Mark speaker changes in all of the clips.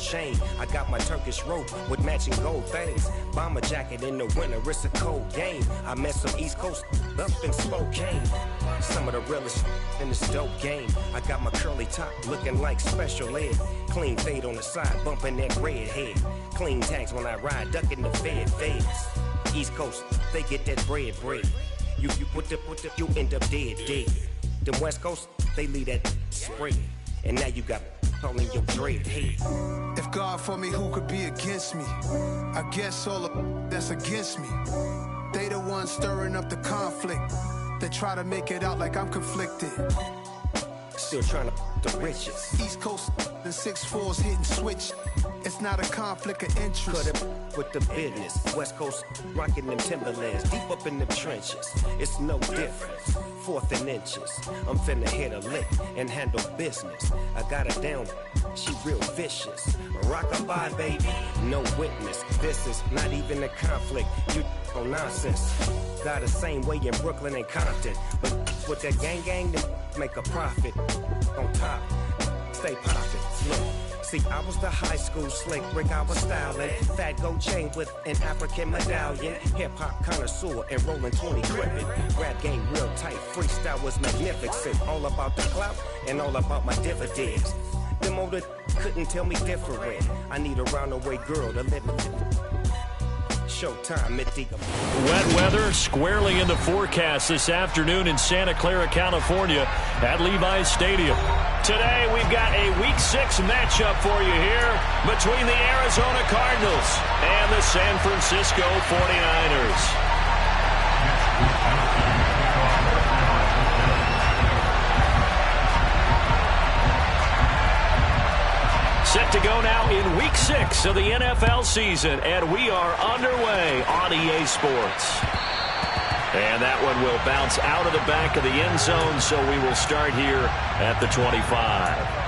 Speaker 1: chain. I got my Turkish rope with matching gold things. Bomber jacket in the winter, it's a cold game. I met some East Coast up in Spokane. Some of the realest in this dope game. I got my curly top looking like special ed. Clean fade on the side, bumping that red head. Clean tags when I ride, ducking the feds. East Coast, they get that bread. You you end up dead. Them West Coast, they leave that spread. And now you got all in your dread head.
Speaker 2: If God for me, who could be against me? I guess all of that's against me. They the ones stirring up the conflict. They try to make it out like I'm conflicted.
Speaker 1: Still trying to the riches.
Speaker 2: East Coast, the 6'4s hitting switch. It's not a conflict of interest.
Speaker 1: Cut it with the business. West Coast rocking them Timberlands, deep up in the trenches. It's no difference. 4th and inches. I'm finna hit a lick and handle business. I got her down, she real vicious. Rockabye, baby, no witness. This is not even a conflict. You on nonsense. Got the same way in Brooklyn and Compton, but with that gang, they make a profit. On top, stay poppin'. Look, see, I was the high school slick Rick, I was styling. Fat gold chain with an African medallion. Hip-hop connoisseur and rolling 20 gripping. Rap game real tight, freestyle was magnificent. All about the clout and all about my dividends. Them older couldn't tell me different. I need a roundaway girl to live in. Showtime,
Speaker 3: Wet weather squarely in the forecast this afternoon in Santa Clara, California at Levi's Stadium. Today we've got a Week 6 matchup for you here between the Arizona Cardinals and the San Francisco 49ers. Set to go now in Week 6 of the NFL season, and we are underway on EA Sports. And that one will bounce out of the back of the end zone, so we will start here at the 25.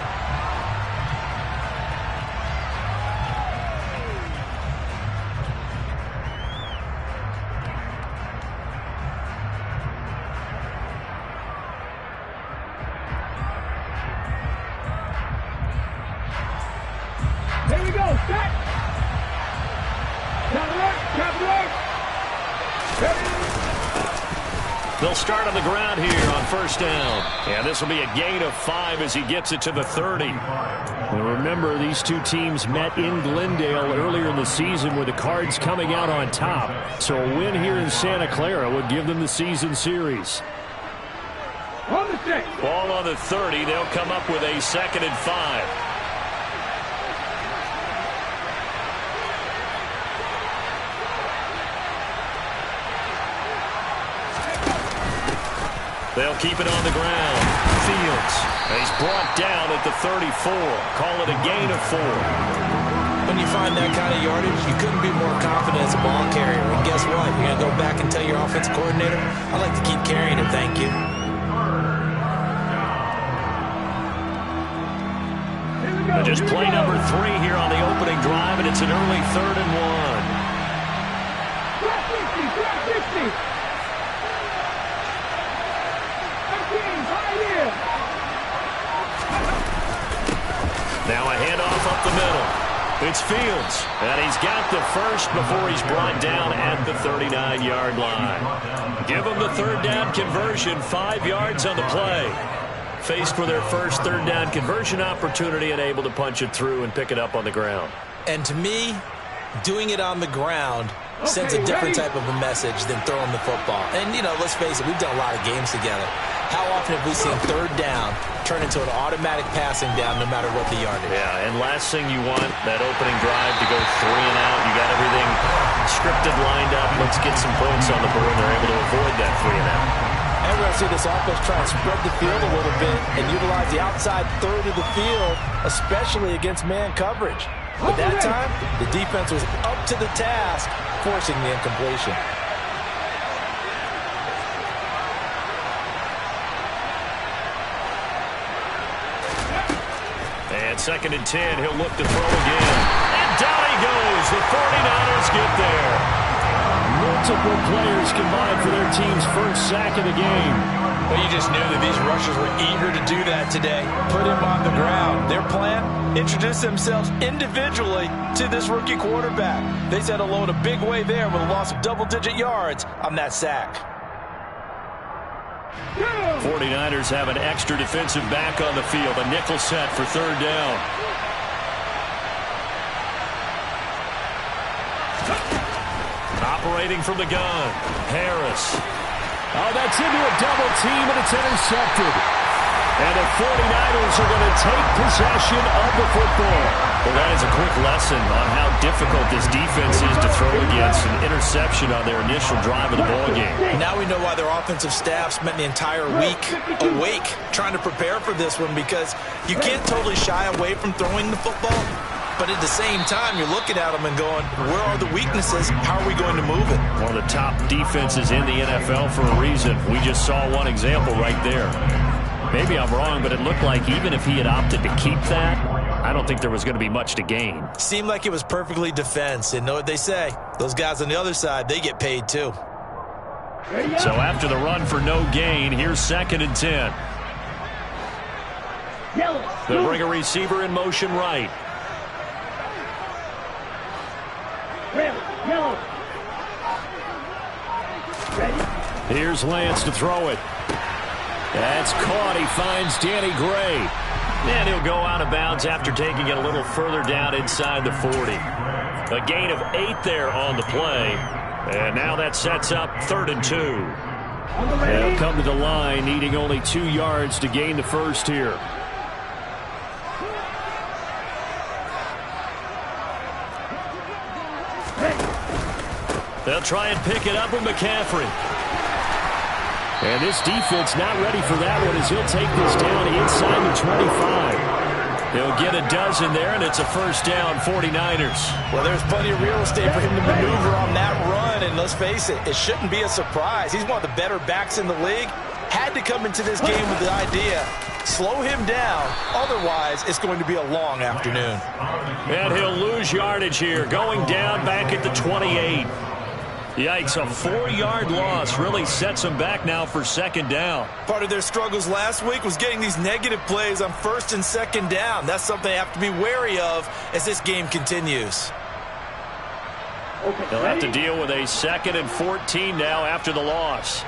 Speaker 3: They'll start on the ground here on first down. And this will be a gain of 5 as he gets it to the 30. And remember, these two teams met in Glendale earlier in the season with the Cards coming out on top. So a win here in Santa Clara would give them the season series. Ball on the 30. They'll come up with a 2nd and 5. They'll keep it on the ground. Fields. He's brought down at the 34. Call it a gain of 4.
Speaker 4: When you find that kind of yardage, you couldn't be more confident as a ball carrier. And guess what? You're going to go back and tell your offensive coordinator, I'd like to keep carrying it, thank you.
Speaker 3: Just play number 3 here on the opening drive, and it's an early 3rd and 1. Now a handoff up the middle. It's Fields, and he's got the first before he's brought down at the 39-yard line. Give them the 3rd down conversion, 5 yards on the play. Faced with their first 3rd down conversion opportunity and able to punch it through and pick it up on the ground.
Speaker 4: And to me, doing it on the ground sends a different type of a message than throwing the football. And, you know, let's face it, we've done a lot of games together. How often have we seen 3rd down turn into an automatic passing down no matter what the yardage?
Speaker 3: Yeah, and last thing you want, that opening drive to go 3 and out. You got everything scripted, lined up. Let's get some points on the board. They're able to avoid that 3 and out.
Speaker 4: And we're going to see this offense try and spread the field a little bit and utilize the outside 3rd of the field, especially against man coverage. But that time, the defense was up to the task, forcing the incompletion.
Speaker 3: And 2nd and 10, he'll look to throw again. And down he goes. The 49ers get there. Multiple players combined for their team's first sack of the game.
Speaker 4: Well, you just knew that these rushers were eager to do that today. Put him on the ground. Their plan, introduce themselves individually to this rookie quarterback. They said hello in a big way there with a loss of double-digit yards on that sack.
Speaker 3: 49ers have an extra defensive back on the field. A nickel set for third down. Operating from the gun, Harris.
Speaker 5: Oh, that's into a double team, and it's intercepted.
Speaker 3: And the 49ers are going to take possession of the football. Well, that is a quick lesson on how difficult this defense is to throw against. An interception on their initial drive of the ballgame.
Speaker 4: Now we know why their offensive staff spent the entire week awake trying to prepare for this one, because you can't totally shy away from throwing the football. But at the same time, you're looking at them and going, where are the weaknesses? How are we going to move it?
Speaker 3: One of the top defenses in the NFL for a reason. We just saw one example right there. Maybe I'm wrong, but it looked like even if he had opted to keep that, I don't think there was going to be much to gain.
Speaker 4: Seemed like it was perfectly defense. And know what they say? Those guys on the other side, they get paid too.
Speaker 3: So after the run for no gain, here's 2nd and 10. They'll bring a receiver in motion right. Here's Lance to throw it. That's caught. He finds Danny Gray. And he'll go out of bounds after taking it a little further down inside the 40. A gain of 8 there on the play. And now that sets up 3rd and 2. They'll come to the line, needing only 2 yards to gain the first here. They'll try and pick it up with McCaffrey. And this defense not ready for that one as he'll take this down inside the 25. He'll get a dozen there, and it's a first down, 49ers.
Speaker 4: Well, there's plenty of real estate for him to maneuver on that run, and let's face it, it shouldn't be a surprise. He's one of the better backs in the league. Had to come into this game with the idea, slow him down, otherwise it's going to be a long afternoon.
Speaker 3: And he'll lose yardage here, going down back at the 28. Yikes, a 4-yard loss really sets them back now for 2nd down.
Speaker 4: Part of their struggles last week was getting these negative plays on 1st and 2nd down. That's something they have to be wary of as this game continues.
Speaker 3: They'll have to deal with a 2nd and 14 now after the loss.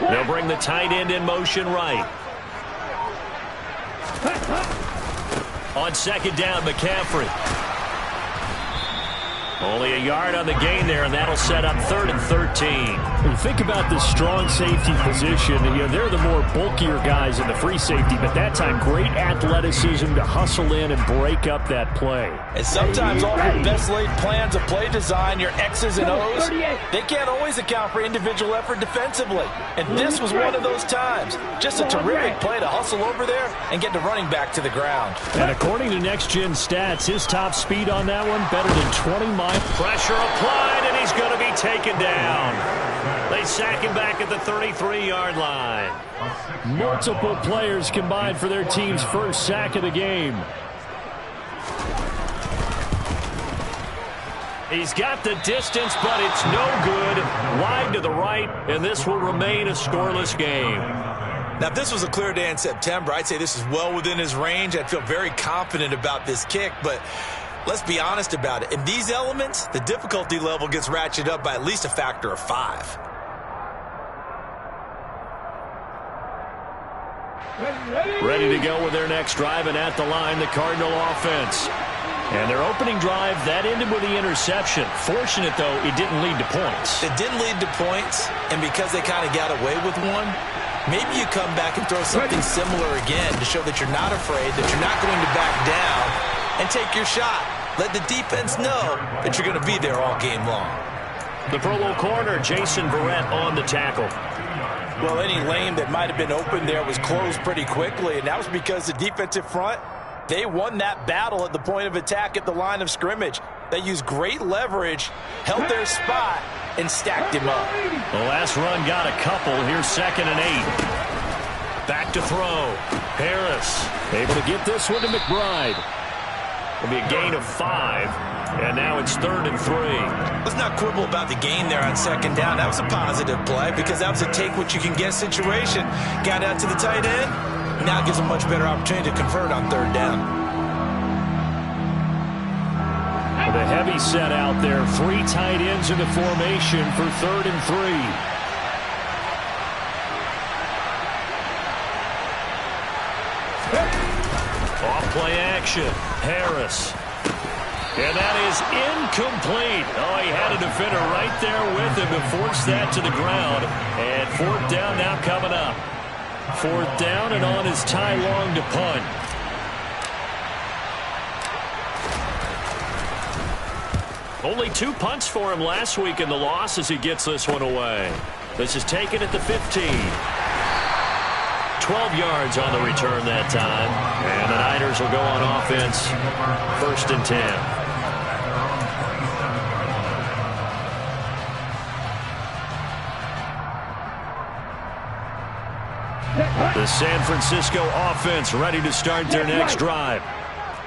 Speaker 3: They'll bring the tight end in motion right. On 2nd down, McCaffrey. Only a yard on the gain there, and that'll set up 3rd and 13.
Speaker 5: When you think about this strong safety position, they're the more bulkier guys in the free safety, but that time great athleticism to hustle in and break up that play.
Speaker 4: And sometimes all your best laid plans of play design, your X's and O's, they can't always account for individual effort defensively. And this was one of those times. Just a terrific play to hustle over there and get the running back to the ground.
Speaker 5: And according to Next Gen Stats, his top speed on that one better than 20 miles.
Speaker 3: Pressure applied, and he's going to be taken down. They sack him back at the 33-yard line.
Speaker 5: Multiple players combined for their team's first sack of the game.
Speaker 3: He's got the distance, but it's no good. Wide to the right, and this will remain a scoreless game.
Speaker 4: Now, if this was a clear day in September, I'd say this is well within his range. I'd feel very confident about this kick, but let's be honest about it. In these elements, the difficulty level gets ratcheted up by at least a factor of 5.
Speaker 3: Ready to go with their next drive, and at the line, the Cardinal offense. And their opening drive, that ended with the interception. Fortunate, though, it didn't lead to points.
Speaker 4: It didn't lead to points, and because they kind of got away with one, maybe you come back and throw something similar again to show that you're not afraid, that you're not going to back down, and take your shot. Let the defense know that you're going to be there all game long.
Speaker 3: The Pro Bowl corner, Jason Verrett, on the tackle.
Speaker 4: Well, any lane that might have been open there was closed pretty quickly, and that was because the defensive front, they won that battle at the point of attack at the line of scrimmage. They used great leverage, held their spot, and stacked him up.
Speaker 3: The last run got a couple. Here's 2nd and 8. Back to throw. Harris able to get this one to McBride. It'll be a gain of 5. And now it's 3rd and 3.
Speaker 4: Let's not quibble about the gain there on 2nd down. That was a positive play because that was a take-what-you-can-get situation. Got out to the tight end. Now it gives a much better opportunity to convert on 3rd down.
Speaker 5: The heavy set out there. 3 tight ends in the formation for 3rd and 3.
Speaker 3: Off-play action. Harris. And that is incomplete. Oh, he had a defender right there with him to force that to the ground. And 4th down now coming up. 4th down and on is Ty Long to punt. Only 2 punts for him last week in the loss as he gets this one away. This is taken at the 15. 12 yards on the return that time. And the Niners will go on offense. 1st and 10. The San Francisco offense ready to start their next drive.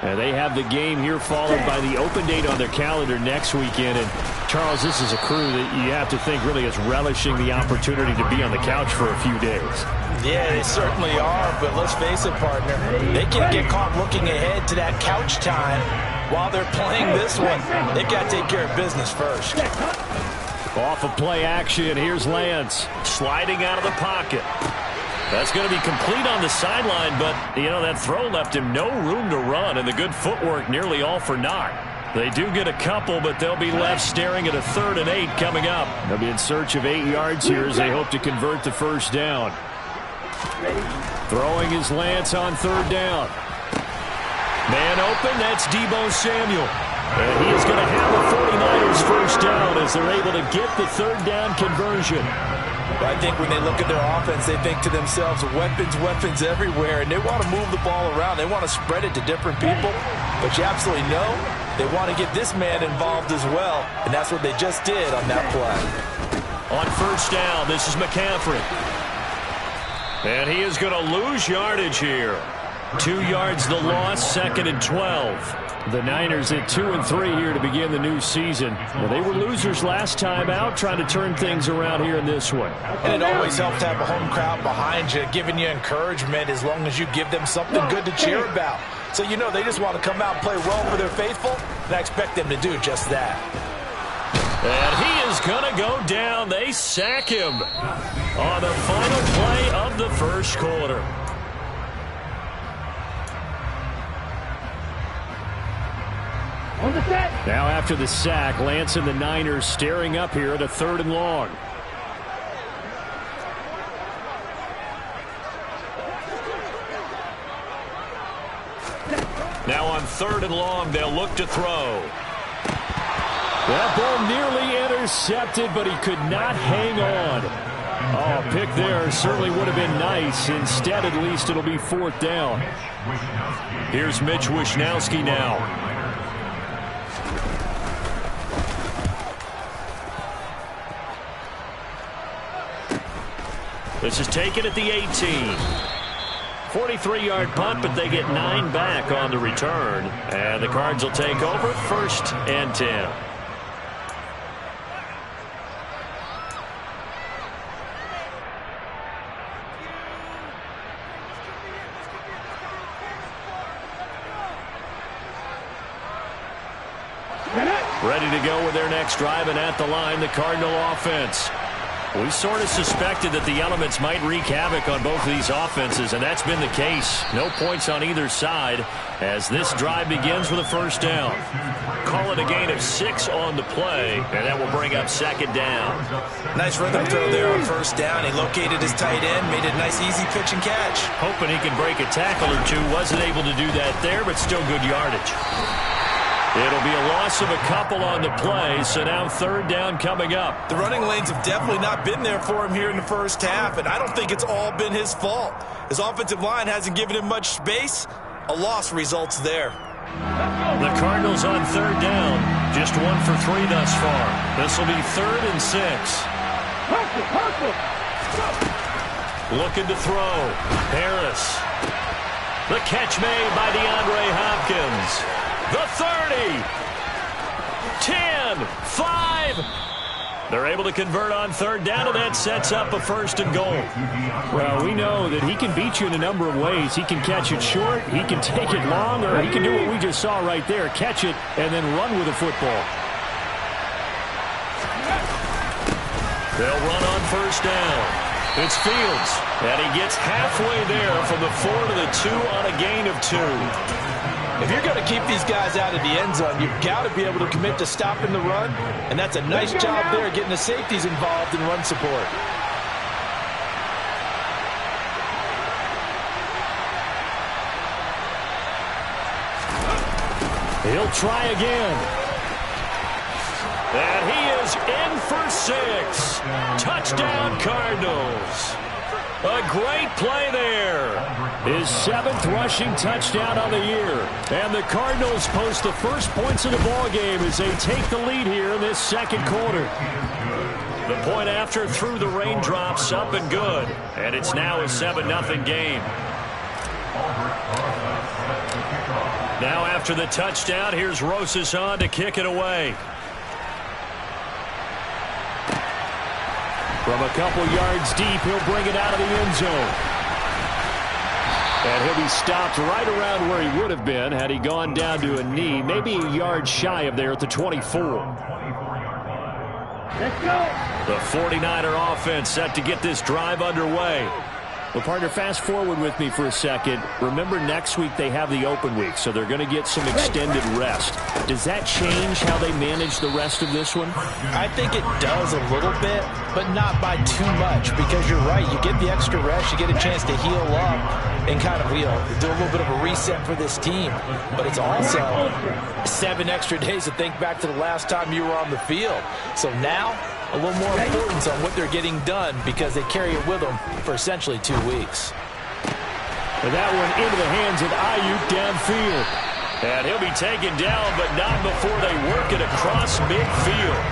Speaker 3: And they have the game here followed by the open date on their calendar next weekend. And, Charles, this is a crew that you have to think really is relishing the opportunity to be on the couch for a few days.
Speaker 4: Yeah, they certainly are, but let's face it, partner. They can't get caught looking ahead to that couch time while they're playing this one. They've got to take care of business first.
Speaker 5: Off of play action, here's Lance.
Speaker 3: Sliding out of the pocket. That's going to be complete on the sideline, but, you know, that throw left him no room to run, and the good footwork nearly all for naught. They do get a couple, but they'll be left staring at a 3rd and 8 coming up.
Speaker 5: They'll be in search of 8 yards here as they hope to convert the 1st down. Throwing is Lance on 3rd down. Man open, that's Deebo Samuel. And he is going to have the 49ers 1st down as they're able to get the 3rd down conversion.
Speaker 4: I think when they look at their offense, they think to themselves, weapons, weapons everywhere, and they want to move the ball around. They want to spread it to different people, but you absolutely know they want to get this man involved as well, and that's what they just did on that play.
Speaker 3: On 1st down, this is McCaffrey. And he is going to lose yardage here. 2 yards the loss, 2nd and 12.
Speaker 5: The Niners at 2 and 3 here to begin the new season. Well, they were losers last time out, trying to turn things around here in this one.
Speaker 4: And it always helps to have a home crowd behind you, giving you encouragement as long as you give them something good to cheer about. So you know they just want to come out and play well for their faithful, and I expect them to do just that.
Speaker 3: And he is going to go down. They sack him on the final play of the 1st quarter.
Speaker 5: Now after the sack, Lance and the Niners staring up here at a 3rd and long.
Speaker 3: Now on 3rd and long, they'll look to throw.
Speaker 5: That ball nearly intercepted, but he could not hang on. Oh, pick there certainly would have been nice. Instead, at least it'll be 4th down.
Speaker 3: Here's Mitch Wishnowsky now. This is taken at the 18. 43-yard punt, but they get 9 back on the return. And the Cards will take over 1st and 10. Ready to go with their next drive, and at the line, the Cardinal offense. We sort of suspected that the elements might wreak havoc on both of these offenses, and that's been the case. No points on either side as this drive begins with a 1st down. Call it a gain of 6 on the play, and that will bring up 2nd down.
Speaker 4: Nice rhythm throw there on 1st down. He located his tight end, made it a nice easy pitch and catch.
Speaker 3: Hoping he can break a tackle or two. Wasn't able to do that there, but still good yardage. It'll be a loss of a couple on the play, so now 3rd down coming up.
Speaker 4: The running lanes have definitely not been there for him here in the 1st half, and I don't think it's all been his fault. His offensive line hasn't given him much space. A loss results there.
Speaker 3: The Cardinals on 3rd down, just 1 for 3 thus far. This will be 3rd and 6. Looking to throw. Harris. The catch made by DeAndre Hopkins. The 30. 10, 5. They're able to convert on third down, and that sets up a 1st and goal.
Speaker 5: Well, we know that he can beat you in a number of ways. He can catch it short, he can take it long, or he can do what we just saw right there, catch it and then run with the football.
Speaker 3: They'll run on 1st down. It's Fields, and he gets halfway there from the 4 to the 2 on a gain of 2.
Speaker 4: If you're going to keep these guys out of the end zone, you've got to be able to commit to stopping the run, and that's a nice job there getting the safeties involved in run support.
Speaker 5: He'll try again.
Speaker 3: And he is in for 6. Touchdown, Cardinals. A great play there.
Speaker 5: His 7th rushing touchdown on the year. And the Cardinals post the first points of the ballgame as they take the lead here in this 2nd quarter.
Speaker 3: The point after through the raindrops, up and good. And it's now a 7-0 game. Now after the touchdown, here's Rosas on to kick it away.
Speaker 5: From a couple yards deep, he'll bring it out of the end zone. And he'll be stopped right around where he would have been had he gone down to a knee, maybe a yard shy of there at the 24.
Speaker 3: Let's go. The 49er offense set to get this drive underway.
Speaker 5: Well, partner, fast forward with me for a second. Remember, next week they have the open week, so they're going to get some extended rest. Does that change how they manage the rest of this one?
Speaker 4: I think it does a little bit, but not by too much, because you're right. You get the extra rest, you get a chance to heal up and kind of do a little bit of a reset for this team. But it's also 7 extra days to think back to the last time you were on the field. So now, a little more importance on what they're getting done because they carry it with them for essentially 2 weeks.
Speaker 5: And that one into the hands of Ayuk downfield.
Speaker 3: And he'll be taken down, but not before they work it across midfield.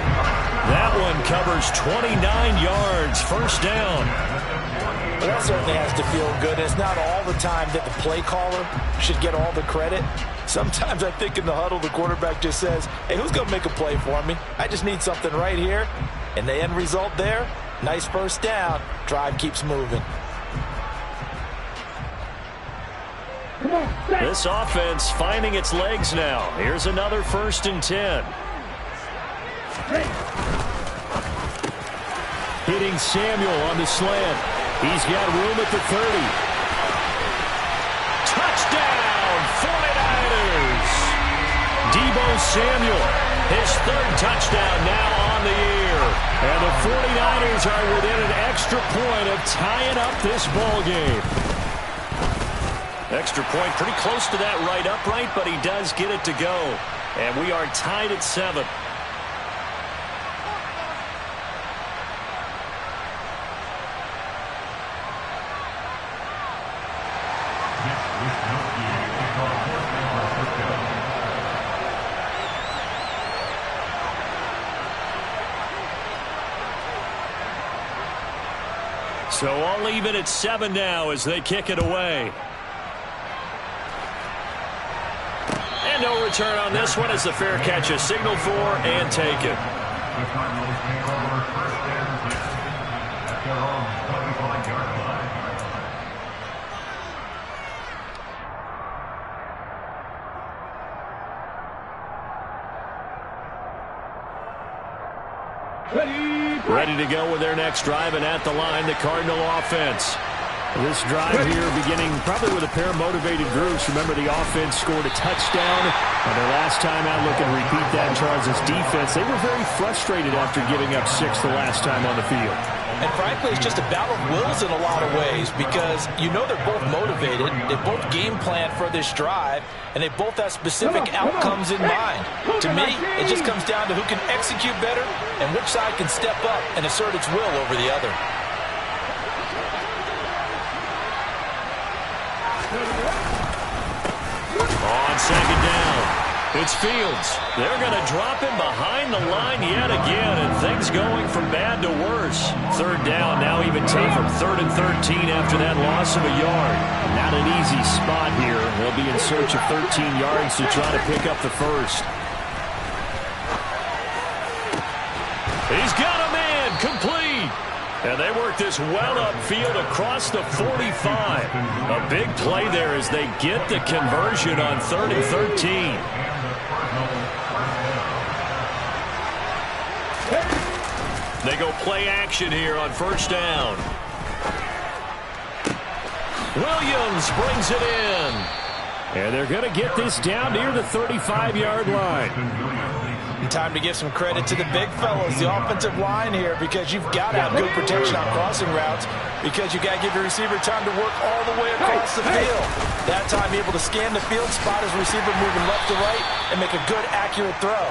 Speaker 3: That one covers 29 yards, 1st down.
Speaker 4: Well, that certainly has to feel good. It's not all the time that the play caller should get all the credit. Sometimes I think in the huddle, the quarterback just says, hey, who's going to make a play for me? I just need something right here. And the end result there, nice 1st down. Drive keeps moving.
Speaker 3: This offense finding its legs now. Here's another 1st and 10.
Speaker 5: Hitting Samuel on the slant. He's got room at the 30.
Speaker 3: Touchdown, 49ers. Deebo Samuel, his 3rd touchdown now on the year. And the 49ers are within an extra point of tying up this ball game. Extra point pretty close to that right upright, but he does get it to go. And we are tied at 7. So all even at 7 now as they kick it away. And no return on this one as the fair catch is signaled for and taken. Ready to go with their next drive, and at the line, the Cardinal offense.
Speaker 5: This drive here beginning probably with a pair of motivated groups. Remember, the offense scored a touchdown. Their last time out, looking to repeat that in Charles' defense. They were very frustrated after giving up 6 the last time on the field.
Speaker 4: And frankly, it's just a battle of wills in a lot of ways because you know they're both motivated. They both game plan for this drive, and they both have specific outcomes in mind. To me, it just comes down to who can execute better and which side can step up and assert its will over the other.
Speaker 3: On 2nd down, it's Fields. They're going to drop him behind the line yet again, and things going from bad to worse. 3rd down, now even tougher. 3rd and 13 after that loss of a yard.
Speaker 5: Not an easy spot here. They'll be in search of 13 yards to try to pick up the 1st.
Speaker 3: He's got a man, complete. And they work this well upfield across the 45. A big play there as they get the conversion on 3rd and 13. They go play action here on 1st down. Williams brings it in.
Speaker 5: And they're going to get this down near the 35-yard line.
Speaker 4: And time to give some credit to the big fellows, the offensive line here, because you've got to have good protection on crossing routes, because you got to give your receiver time to work all the way across the field. That time able to scan the field, spot his receiver moving left to right, and make a good, accurate throw.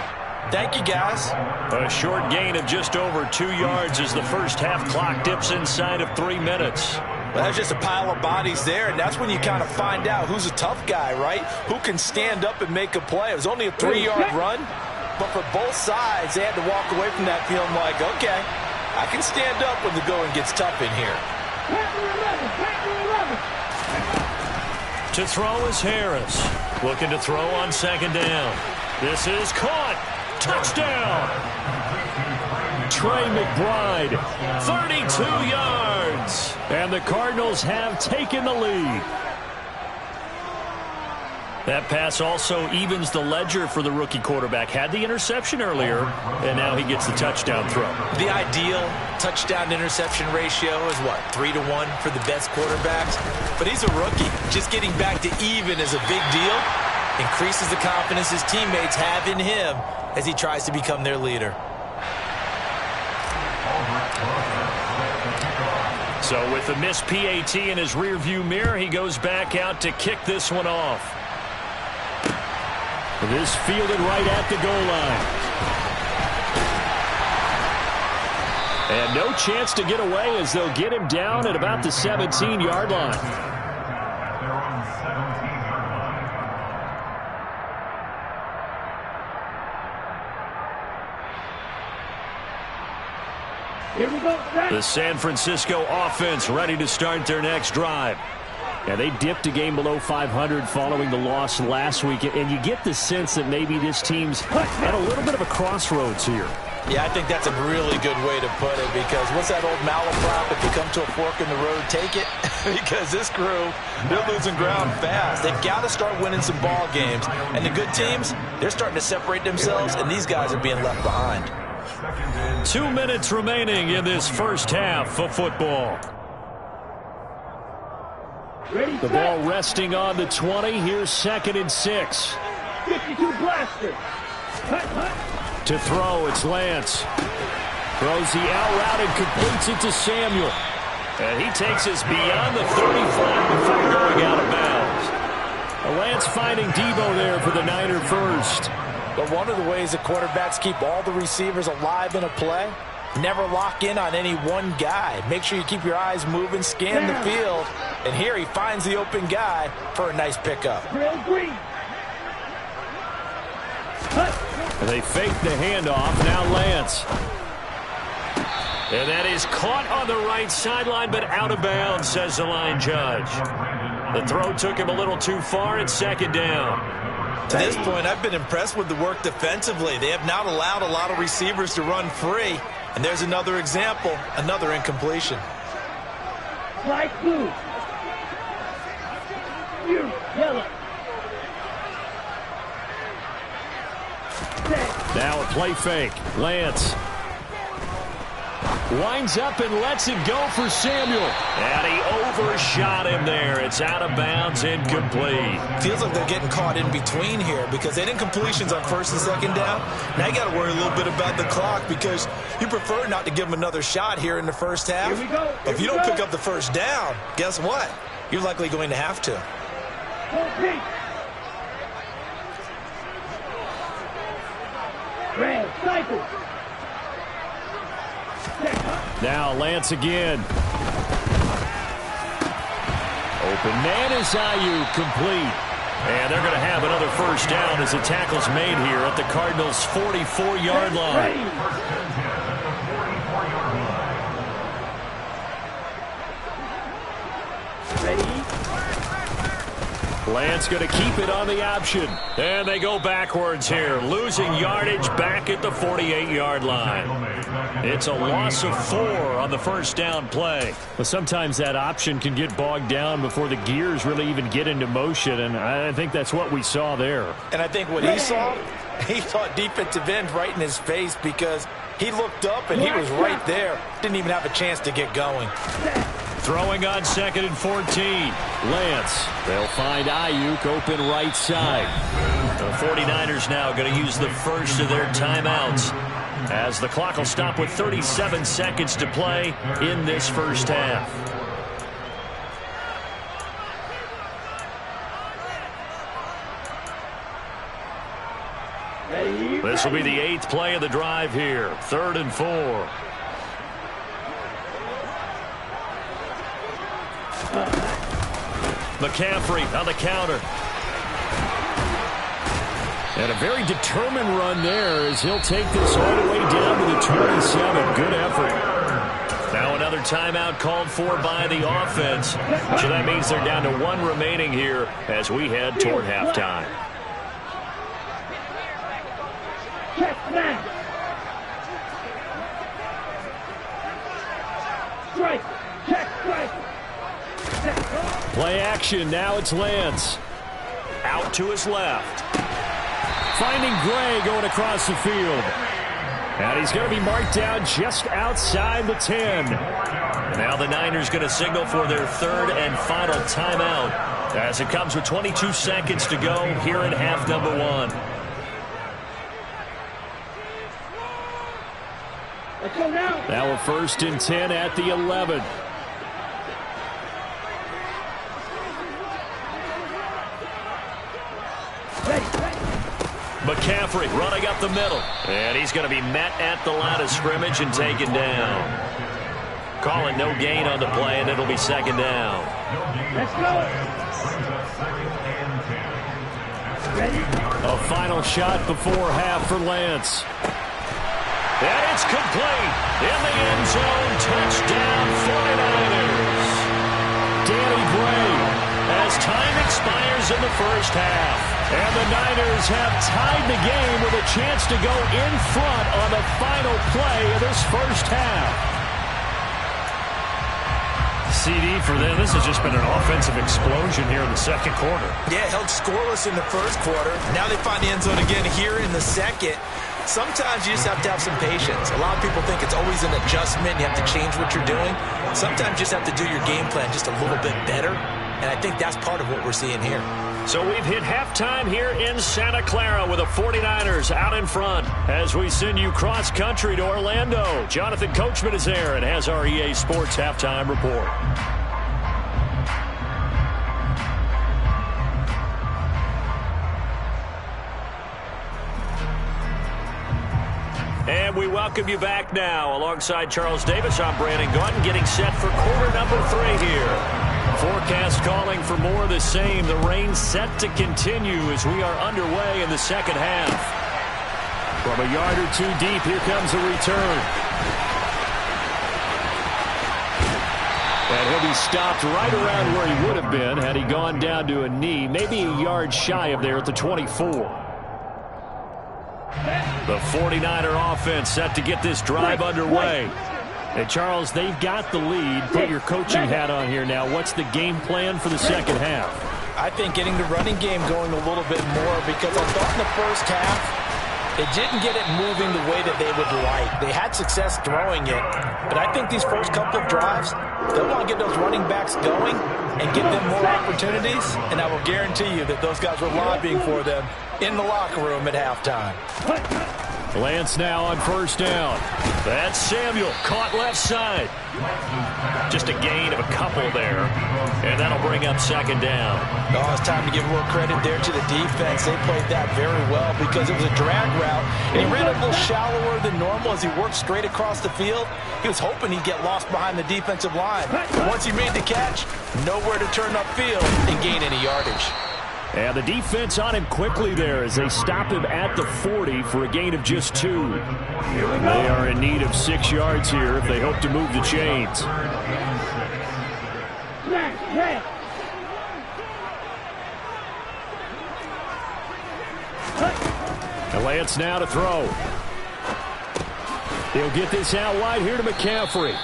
Speaker 4: Thank you, guys.
Speaker 3: A short gain of just over 2 yards as the first half clock dips inside of 3 minutes.
Speaker 4: Well, that's just a pile of bodies there, and that's when you kind of find out who's a tough guy, right? Who can stand up and make a play. It was only a 3-yard run, but for both sides, they had to walk away from that feeling like, okay, I can stand up when the going gets tough in here.
Speaker 3: To throw is Harris. Looking to throw on 2nd down. This is caught. Touchdown.
Speaker 5: Trey McBride.
Speaker 3: 32 yards.
Speaker 5: And the Cardinals have taken the lead.
Speaker 3: That pass also evens the ledger for the rookie quarterback. Had the interception earlier, and now he gets the touchdown throw.
Speaker 4: The ideal touchdown-interception ratio is what, 3-to-1 for the best quarterbacks? But he's a rookie. Just getting back to even is a big deal. Increases the confidence his teammates have in him as he tries to become their leader.
Speaker 3: So with a missed PAT in his rearview mirror, he goes back out to kick this one off.
Speaker 5: This fielded right at the goal line. And no chance to get away as they'll get him down at about the 17-yard line.
Speaker 6: Here we go.
Speaker 3: The San Francisco offense ready to start their next drive.
Speaker 5: Yeah, they dipped a game below 500 following the loss last week, and you get the sense that maybe this team's at a little bit of a crossroads here.
Speaker 4: Yeah, I think that's a really good way to put it, because what's that old malaprop? If you come to a fork in the road, take it. Because this crew, they're losing ground fast. They've got to start winning some ball games. And the good teams, they're starting to separate themselves, and these guys are being left behind.
Speaker 3: 2 minutes remaining in this first half of football.
Speaker 5: The ball resting on the 20. Here's 2nd and 6.
Speaker 6: 52 blaster.
Speaker 5: To throw, it's Lance. Throws the out route and completes it to Samuel.
Speaker 3: And he takes us beyond the 35 before going out of bounds.
Speaker 5: Lance finding Debo there for the Niner first.
Speaker 4: But one of the ways the quarterbacks keep all the receivers alive in a play, never lock in on any one guy. Make sure you keep your eyes moving, scan the field. And here he finds the open guy for a nice pickup.
Speaker 5: They fake the handoff. Now Lance.
Speaker 3: And that is caught on the right sideline, but out of bounds, says the line judge. The throw took him a little too far. It's 2nd down.
Speaker 4: To this point, I've been impressed with the work defensively. They have not allowed a lot of receivers to run free. And there's another example, another incompletion.
Speaker 6: Light blue. Yellow.
Speaker 5: Now a play fake. Lance winds up and lets it go for Samuel.
Speaker 3: And he overshot him there. It's out of bounds, incomplete.
Speaker 4: Feels like they're getting caught in between here, because they didn't completions on 1st and 2nd down. Now you got to worry a little bit about the clock, because you prefer not to give them another shot here in the first half.
Speaker 6: Here we go.
Speaker 4: But if you don't pick up the 1st down, guess what? You're likely going to have to.
Speaker 6: Red cycle.
Speaker 5: Now Lance again. Open man is Ayuk, complete.
Speaker 3: And they're going to have another 1st down as the tackle's made here at the Cardinals' 44-yard line. Lance going to keep it on the option. And they go backwards here, losing yardage back at the 48-yard line. It's a loss of 4 on the first down play.
Speaker 5: Well, sometimes that option can get bogged down before the gears really even get into motion, and I think that's what we saw there.
Speaker 4: And I think what he saw defensive end right in his face, because he looked up and he was right there. Didn't even have a chance to get going.
Speaker 3: Throwing on 2nd and 14.
Speaker 5: Lance. They'll find Ayuk open right side.
Speaker 3: The 49ers now going to use the first of their timeouts, as the clock will stop with 37 seconds to play in this first half. This will be the 8th play of the drive here. 3rd and 4. McCaffrey on the counter.
Speaker 5: And a very determined run there as he'll take this all the way down to the 27. Good effort.
Speaker 3: Now another timeout called for by the offense. So that means they're down to 1 remaining here as we head toward halftime.
Speaker 6: Check back. Strike. Check strike.
Speaker 5: Play action. Now it's Lance.
Speaker 3: Out to his left.
Speaker 5: Finding Gray going across the field. And he's going to be marked down just outside the 10.
Speaker 3: Now the Niners going to signal for their 3rd and final timeout, as it comes with 22 seconds to go here in half number 1.
Speaker 5: Now a 1st and 10 at the 11.
Speaker 3: McCaffrey running up the middle. And he's going to be met at the line of scrimmage and taken down. Calling no gain on the play, and it'll be 2nd down.
Speaker 6: Let's go.
Speaker 5: A final shot before half for Lance.
Speaker 3: And it's complete. In the end zone. Touchdown 49ers.
Speaker 5: Danny Gray.
Speaker 3: As time expires in the first half.
Speaker 5: And the Niners have tied the game with a chance to go in front on the final play of this first half.
Speaker 3: CD for them. This has just been an offensive explosion here in the second quarter.
Speaker 4: Yeah, held scoreless in the first quarter. Now they find the end zone again here in the second. Sometimes you just have to have some patience. A lot of people think it's always an adjustment. You have to change what you're doing. Sometimes you just have to do your game plan just a little bit better. And I think that's part of what we're seeing here.
Speaker 3: So we've hit halftime here in Santa Clara with the 49ers out in front as we send you cross-country to Orlando. Jonathan Coachman is there and has our EA Sports halftime report. And we welcome you back now. Alongside Charles Davis, I'm Brandon Gordon, getting set for quarter number 3 here. Forecast calling for more of the same. The rain set to continue as we are underway in the second half.
Speaker 5: From a yard or 2 deep, here comes a return. And he'll be stopped right around where he would have been had he gone down to a knee, maybe a yard shy of there at the 24.
Speaker 3: The 49er offense set to get this drive underway.
Speaker 5: And Charles, they've got the lead. Put your coaching hat on here now. What's the game plan for the second half?
Speaker 4: I think getting the running game going a little bit more, because I thought in the first half they didn't get it moving the way that they would like. They had success throwing it, but I think these first couple of drives, they'll want to get those running backs going and give them more opportunities, and I will guarantee you that those guys were lobbying for them in the locker room at halftime.
Speaker 5: Lance now on first down.
Speaker 3: That's Samuel, caught left side. Just a gain of a couple there, and that'll bring up 2nd down.
Speaker 4: Oh, it's time to give a little credit there to the defense. They played that very well because it was a drag route, and he ran a little shallower than normal as he worked straight across the field. He was hoping he'd get lost behind the defensive line. Once he made the catch, nowhere to turn upfield and gain any yardage.
Speaker 5: And the defense on him quickly there as they stop him at the 40 for a gain of just 2. They are in need of 6 yards here if they hope to move the chains. Lance now to throw. He'll get this out wide here to McCaffrey.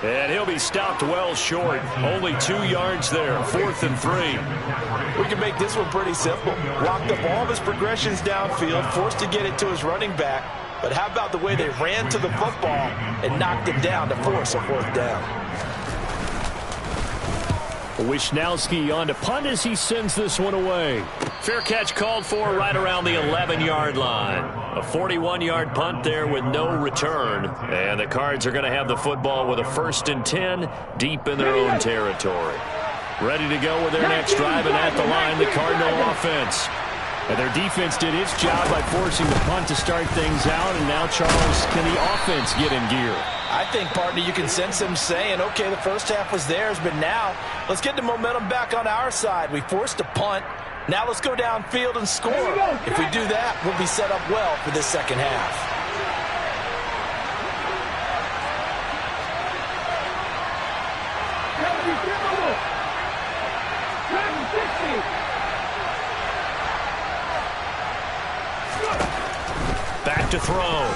Speaker 3: And he'll be stopped well short. Only 2 yards there. 4th and 3.
Speaker 4: We can make this one pretty simple. Locked up all of his progressions downfield, forced to get it to his running back. But how about the way they ran to the football and knocked him down to force a 4th down?
Speaker 5: Wishnowski on to punt as he sends this one away.
Speaker 3: Fair catch called for right around the 11-yard line. A 41-yard punt there with no return. And the Cards are going to have the football with a 1st and 10 deep in their own territory. Ready to go with their next drive, and at the line, the Cardinal offense.
Speaker 5: And their defense did its job by forcing the punt to start things out, and now, Charles, can the offense get in gear?
Speaker 4: I think, partner, you can sense them saying, okay, the first half was theirs, but now let's get the momentum back on our side. We forced a punt. Now let's go downfield and score. If we do that, we'll be set up well for this second half.
Speaker 3: Back to throw.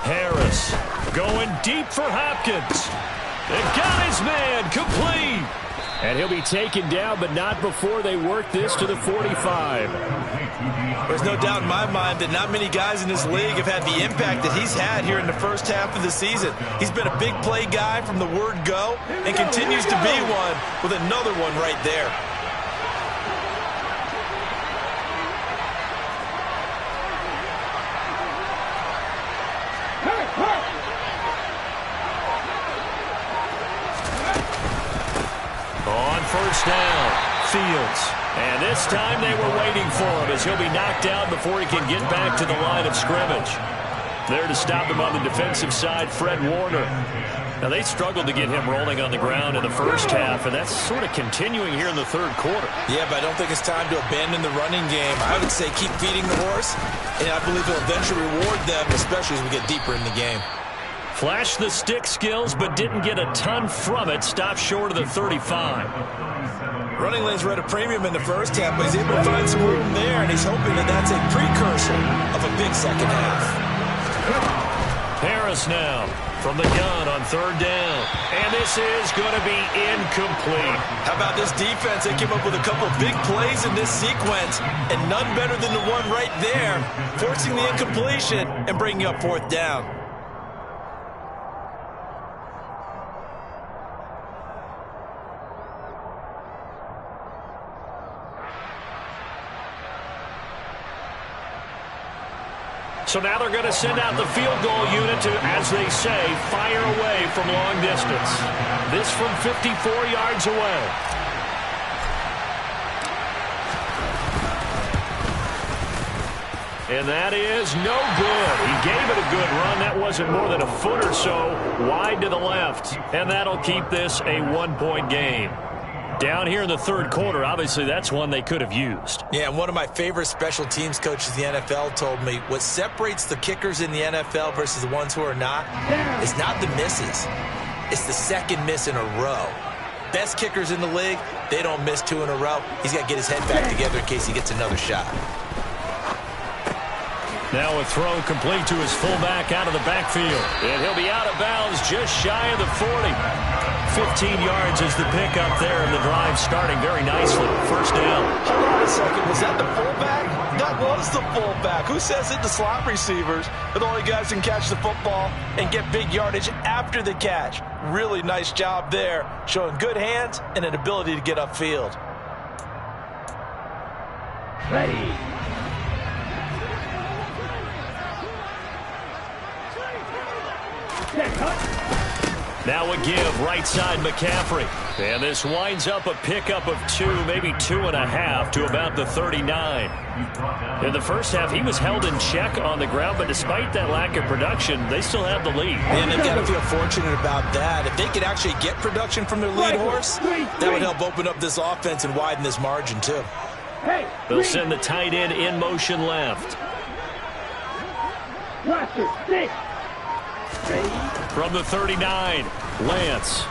Speaker 3: Harris going deep for Hopkins. And got his man complete.
Speaker 5: And he'll be taken down, but not before they work this to the 45.
Speaker 4: There's no doubt in my mind that not many guys in this league have had the impact that he's had here in the first half of the season. He's been a big play guy from the word go and continues to be one with another one right there.
Speaker 3: On 1st down, Fields. And this time they were waiting for him as he'll be knocked out before he can get back to the line of scrimmage. There to stop him on the defensive side, Fred Warner. Now, they struggled to get him rolling on the ground in the first half, and that's sort of continuing here in the third quarter.
Speaker 4: Yeah, but I don't think it's time to abandon the running game. I would say keep feeding the horse, and I believe it'll eventually reward them, especially as we get deeper in the game.
Speaker 3: Flashed the stick skills, but didn't get a ton from it. Stopped short of the 35.
Speaker 4: Running lanes were at a premium in the first half, but he's able to find some room there, and he's hoping that that's a precursor of a big second half.
Speaker 3: Harris now from the gun on 3rd down. And this is going to be incomplete.
Speaker 4: How about this defense? They came up with a couple of big plays in this sequence, and none better than the one right there, forcing the incompletion and bringing up 4th down.
Speaker 3: So now they're going to send out the field goal unit to, as they say, fire away from long distance. This from 54 yards away. And that is no good. He gave it a good run. That wasn't more than a foot or so wide to the left. And that'll keep this a 1-point game. Down here in the third quarter, obviously that's one they could have used.
Speaker 4: Yeah, and one of my favorite special teams coaches in the NFL told me what separates the kickers in the NFL versus the ones who are not is not the misses. It's the second miss in a row. Best kickers in the league, they don't miss 2 in a row. He's got to get his head back together in case he gets another shot.
Speaker 3: Now a throw complete to his fullback out of the backfield. And he'll be out of bounds just shy of the 40. 15 yards is the pickup there, and the drive starting very nicely. 1st down.
Speaker 4: Hold on a second. Was that the fullback? That was the fullback. Who says it? The slot receivers are the only guys who can catch the football and get big yardage after the catch. Really nice job there, showing good hands and an ability to get upfield.
Speaker 6: Ready.
Speaker 3: Now a give, right side McCaffrey. And this winds up a pickup of 2, maybe 2.5 to about the 39. In the first half, he was held in check on the ground, but despite that lack of production, they still have the lead.
Speaker 4: And they've got to feel fortunate about that. If they could actually get production from their lead horse, that would help open up this offense and widen this margin too.
Speaker 3: They'll send the tight end in motion left. From the 39, Lance.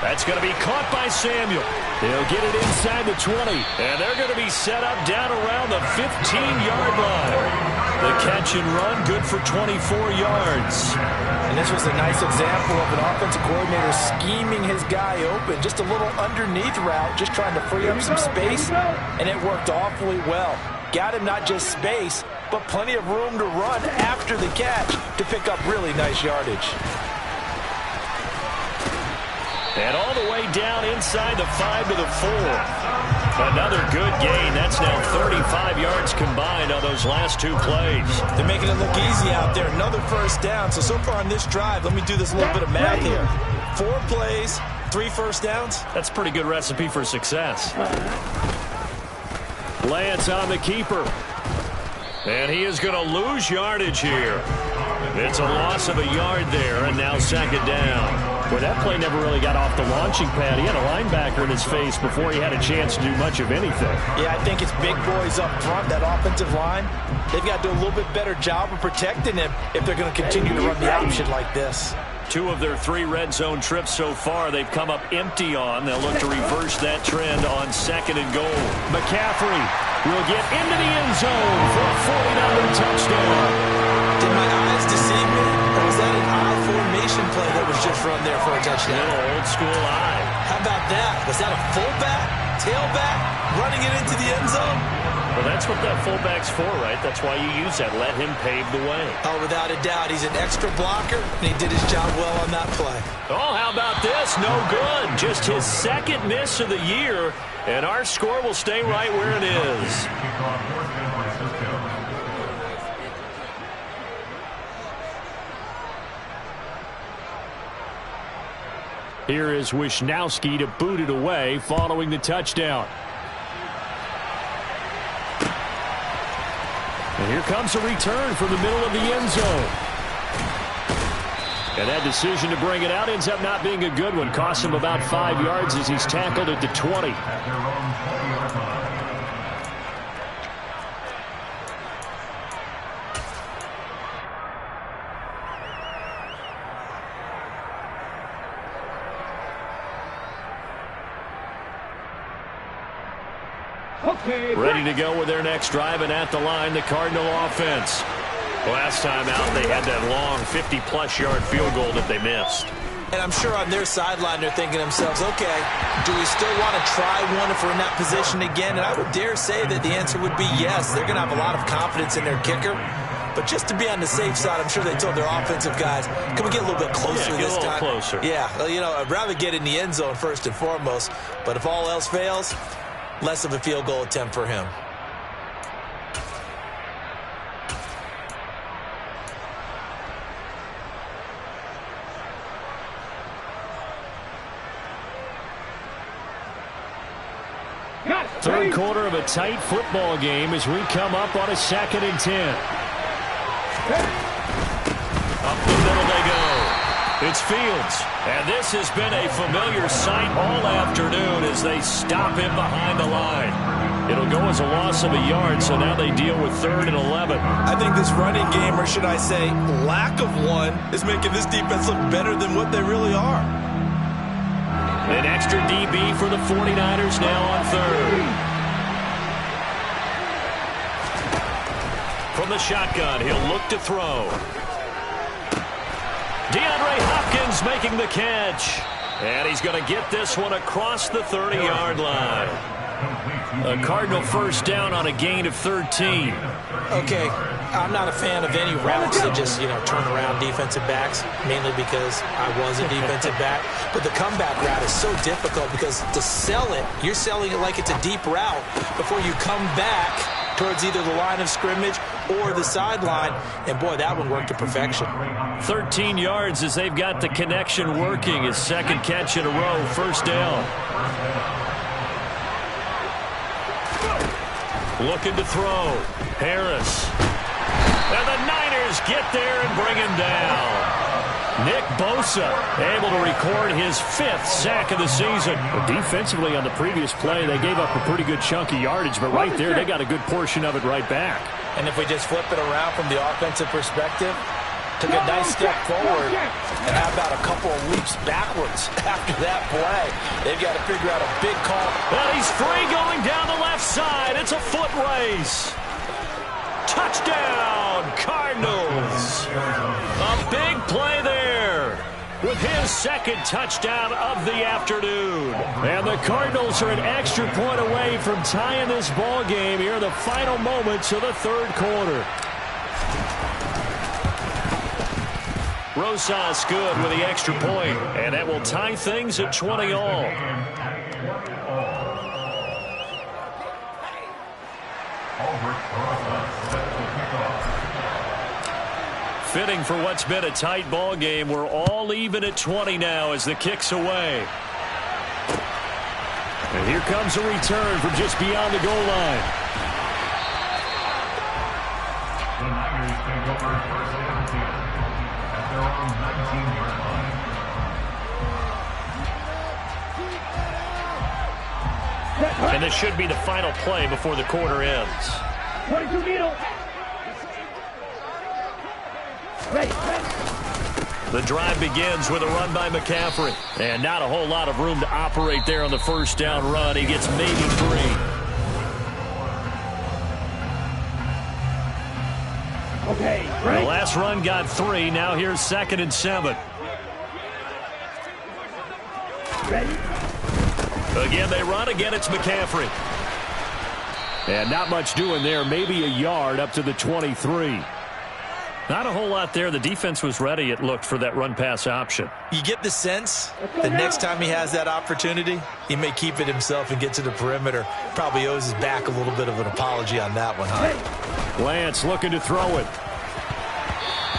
Speaker 3: That's going to be caught by Samuel. They'll get it inside the 20, and they're going to be set up down around the 15-yard line. The catch and run, good for 24 yards.
Speaker 4: And this was a nice example of an offensive coordinator scheming his guy open. Just a little underneath route, just trying to free up some space, and it worked awfully well. Got him not just space, but plenty of room to run after the catch to pick up really nice yardage.
Speaker 3: And all the way down inside the 5 to the 4. Another good gain. That's now 35 yards combined on those last 2 plays.
Speaker 4: They're making it look easy out there. Another first down. So far on this drive, let me do this little bit of math here. 4 plays, 3 first downs.
Speaker 3: That's a pretty good recipe for success. Lance on the keeper. And he is going to lose yardage here. It's a loss of a yard there, and now 2nd down.
Speaker 5: Well, that play never really got off the launching pad. He had a linebacker in his face before he had a chance to do much of anything.
Speaker 4: Yeah, I think it's big boys up front, that offensive line. They've got to do a little bit better job of protecting him if they're going to continue to run the option like this.
Speaker 3: 2 of their 3 red zone trips so far they've come up empty on. They'll look to reverse that trend on 2nd and goal.
Speaker 5: McCaffrey will get into the end zone for a 40-yard touchdown.
Speaker 4: Did my eyes deceive me, or was that an odd formation play that was just run there for a touchdown?
Speaker 3: Little old school eye.
Speaker 4: How about that? Was that a fullback, tailback, running it into the end zone?
Speaker 3: Well, that's what that fullback's for, right? That's why you use that. Let him pave the way.
Speaker 4: Oh, without a doubt. He's an extra blocker, and he did his job well on that play.
Speaker 3: Oh, how about this? No good. Just his 2nd miss of the year, and our score will stay right where it is.
Speaker 5: Here is Wisnowski to boot it away following the touchdown. And here comes a return from the middle of the end zone. And that decision to bring it out ends up not being a good one. Costs him about 5 yards as he's tackled at the 20. Ready to go with their next drive, and at the line, the Cardinal offense. Last time out, they had that long 50-plus yard field goal that they missed.
Speaker 4: And I'm sure on their sideline, they're thinking to themselves, okay, do we still want to try one if we're in that position again? And I would dare say that the answer would be yes. They're going to have a lot of confidence in their kicker. But just to be on the safe side, I'm sure they told their offensive guys, can we get a little bit closer this time?
Speaker 3: Closer.
Speaker 4: Yeah, well, you know, I'd rather get in the end zone first and foremost. But if all else fails, less of a field goal attempt for him.
Speaker 5: Third quarter of a tight football game as we come up on a 2nd and 10.
Speaker 3: Up the middle they go. It's Fields. And this has been a familiar sight all afternoon as they stop him behind the line. It'll go as a loss of a yard, so now they deal with 3rd and 11.
Speaker 4: I think this running game, or should I say lack of one, is making this defense look better than what they really are.
Speaker 3: An extra DB for the 49ers now on 3rd. From the shotgun, he'll look to throw. DeAndre Hopkins making the catch. And he's going to get this one across the 30-yard line. A Cardinal first down on a gain of 13.
Speaker 4: Okay, I'm not a fan of any routes that just, turn around defensive backs, mainly because I was a defensive back. But the comeback route is so difficult because to sell it, you're selling it like it's a deep route before you come back towards either the line of scrimmage or the sideline. And, boy, that one worked to perfection.
Speaker 3: 13 yards as they've got the connection working. His 2nd catch in a row, first down. Looking to throw. Harris. And the Niners get there and bring him down. Nick Bosa able to record his 5th sack of the season.
Speaker 5: Well, defensively on the previous play, they gave up a pretty good chunk of yardage, but right there, they got a good portion of it right back.
Speaker 4: And if we just flip it around from the offensive perspective, took a nice step forward, and how about a couple of leaps backwards after that play? They've got to figure out a big call.
Speaker 3: And he's free going down the left side. It's a foot race. Touchdown! Touchdown, Cardinals. A big play there with his second touchdown of the afternoon.
Speaker 5: And the Cardinals are an extra point away from tying this ball game here in the final moments of the third quarter.
Speaker 3: Rosas good with the extra point, and that will tie things at 20 all. Fitting for what's been a tight ball game. We're all even at 20 now as the kick's away.
Speaker 5: And here comes a return from just beyond the goal line.
Speaker 3: And this should be the final play before the quarter ends.
Speaker 6: 22 needle. Ready.
Speaker 3: The drive begins with a run by McCaffrey. And not a whole lot of room to operate there on the first down run. He gets maybe 3.
Speaker 6: Okay,
Speaker 3: The last run got 3. Now here's 2nd and 7.
Speaker 6: ready.
Speaker 3: Again, they run. Again, it's McCaffrey.
Speaker 5: And not much doing there. Maybe a yard up to the 23.
Speaker 3: Not a whole lot there. The defense was ready, it looked, for that run-pass option.
Speaker 4: You get the sense that next time he has that opportunity, he may keep it himself and get to the perimeter. Probably owes his back a little bit of an apology on that one, huh?
Speaker 5: Lance looking to throw it.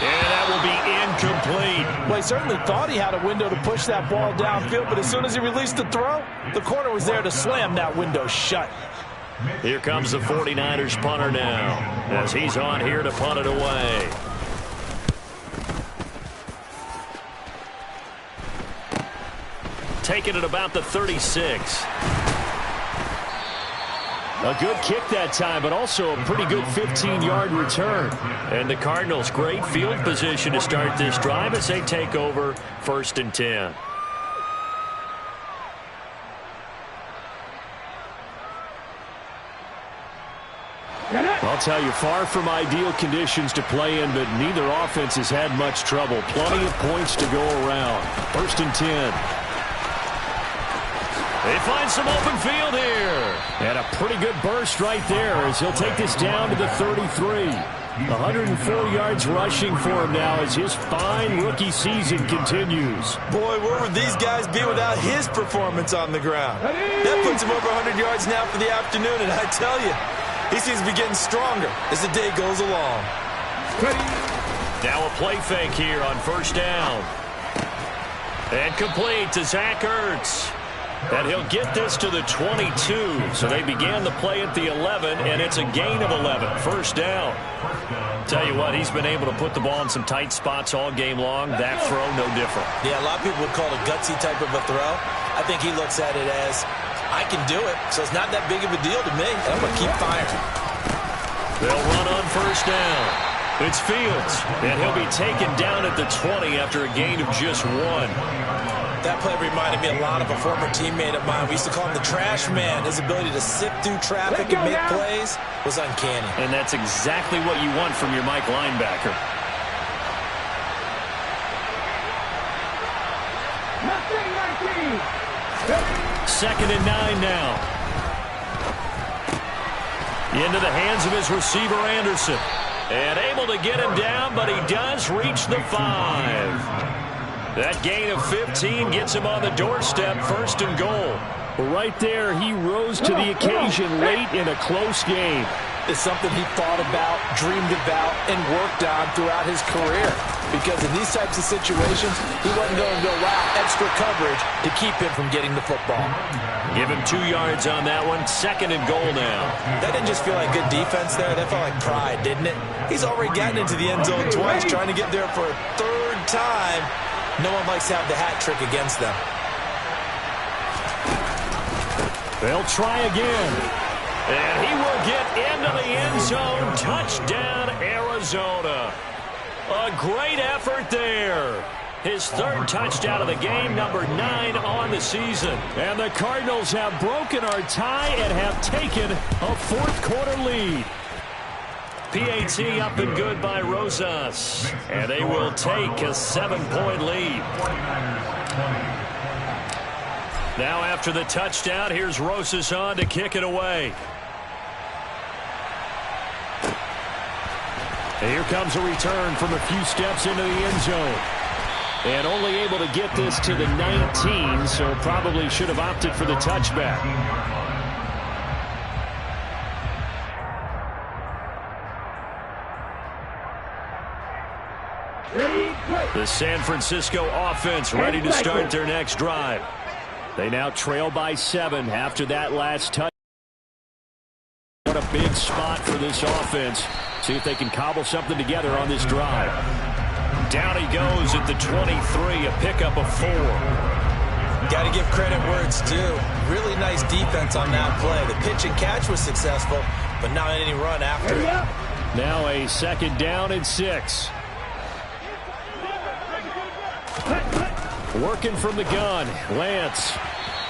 Speaker 3: And that will be incomplete.
Speaker 4: Well, he certainly thought he had a window to push that ball downfield, but as soon as he released the throw, the corner was there to slam that window shut.
Speaker 3: Here comes the 49ers punter now, as he's on here to punt it away. Taking it about the 36.
Speaker 5: A good kick that time, but also a pretty good 15-yard return.
Speaker 3: And the Cardinals, great field position to start this drive as they take over 1st and 10.
Speaker 5: I'll tell you, far from ideal conditions to play in, but neither offense has had much trouble. Plenty of points to go around. 1st and 10.
Speaker 3: They find some open field here.
Speaker 5: And a pretty good burst right there as he'll take this down to the 33. 104 yards rushing for him now as his fine rookie season continues.
Speaker 4: Boy, where would these guys be without his performance on the ground? That puts him over 100 yards now for the afternoon, and I tell you, he seems to be getting stronger as the day goes along.
Speaker 3: Now a play fake here on 1st down. And complete to Zach Ertz. And he'll get this to the 22. So they began the play at the 11, and it's a gain of 11. 1st down. Tell you what, he's been able to put the ball in some tight spots all game long. That throw, no different.
Speaker 4: Yeah, a lot of people would call it a gutsy type of a throw. I think he looks at it as, I can do it, so it's not that big of a deal to me. I'm going to keep firing.
Speaker 3: They'll run on 1st down. It's Fields, and he'll be taken down at the 20 after a gain of just 1.
Speaker 4: That play reminded me a lot of a former teammate of mine. We used to call him the trash man. His ability to sift through traffic and make plays was uncanny.
Speaker 3: And that's exactly what you want from your Mike linebacker. Second and 9 now. Into the hands of his receiver, Anderson. And able to get him down, but he does reach the 5. That gain of 15 gets him on the doorstep, 1st and goal.
Speaker 5: Well, right there, he rose to the occasion late in a close game.
Speaker 4: It's something he thought about, dreamed about, and worked on throughout his career. Because in these types of situations, he wasn't going to go out extra coverage to keep him from getting the football.
Speaker 3: Give him 2 yards on that one, 2nd and goal now.
Speaker 4: That didn't just feel like good defense there. That felt like pride, didn't it? He's already gotten into the end zone twice, trying to get there for a 3rd time. No one likes to have the hat trick against them.
Speaker 5: They'll try again.
Speaker 3: And he will get into the end zone. Touchdown, Arizona. A great effort there. His 3rd touchdown of the game, number 9 on the season.
Speaker 5: And the Cardinals have broken our tie and have taken a 4th quarter lead.
Speaker 3: PAT up and good by Rosas. And they will take a 7-point lead. Now after the touchdown, here's Rosas on to kick it away. Here comes a return from a few steps into the end zone. And only able to get this to the 19, so probably should have opted for the touchback. The San Francisco offense ready to start their next drive. They now trail by 7 after that last touch. What a big spot for this offense. See if they can cobble something together on this drive. Down he goes at the 23, a pickup of 4.
Speaker 4: Got to give credit where it's due. Really nice defense on that play. The pitch and catch was successful, but not any run after it.
Speaker 3: Now a 2nd down and 6. Working from the gun, Lance.